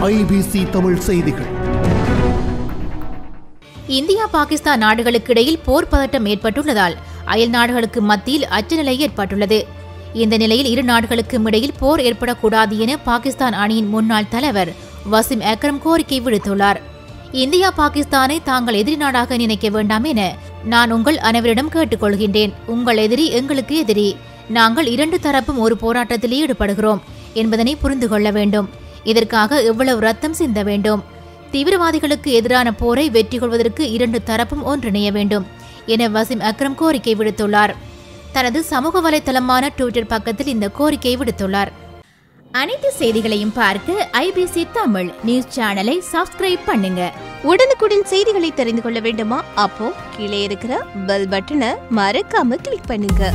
IBC Tamil செய்திகள். India Pakistan நாடுகளுக்கு இடையில் போர் பதட்டம் ஏற்பட்டுள்ளதால் அயல் நாடுகளுக்கு மத்தியில் அச்சநிலை ஏற்பட்டுள்ளது. இந்த நிலையில் இரு நாடுகளுக்கும் இடையில் போர் ஏற்படக்கூடாது என பாகிஸ்தான் அணியின் முன்னாள் தலைவர் வசிம் அக்ரம் கோரிக்கை விடுத்துள்ளார். இந்தியா பாகிஸ்தானை தாங்கள் எதிரி நாடாக நினைக்க வேண்டாம் என நான் உங்கள் அனைவரிடம் கேட்டுக்கொள்கின்றேன். உங்கள் எதிரி எங்களுக்கு எதிரி. நாங்கள் இரண்டு தரப்பும் ஒரு போராட்டத்தில் ஈடுபடுகிறோம் என்பதனை புரிந்து கொள்ள வேண்டும். இதற்காக எவ்வளவு ரத்தம் சிந்த வேண்டும்? தீவிரவாதிகளுக்கு எதிரான போரை வெற்றி கொள்வதற்கு இரண்டு தரப்பும் ஒன்றிணைய வேண்டும் என வசிம் அக்ரம் கோரிக்கை விடுத்துள்ளார். தனது சமூக வலைதளமான ட்விட்டர் பக்கத்தில் இந்த கோரிக்கையை விடுத்துள்ளார். அனைத்து செய்திகளையும் பார்க்க IBC தமிழ் நியூஸ் சேனலை சப்ஸ்கிரைப் பண்ணுங்க. உடனுக்குடன் செய்திகளை தெரிந்து கொள்ள வேண்டுமா? அப்போ கீழே இருக்கிற பெல் பட்டனை மறக்காம கிளிக் பண்ணுங்க.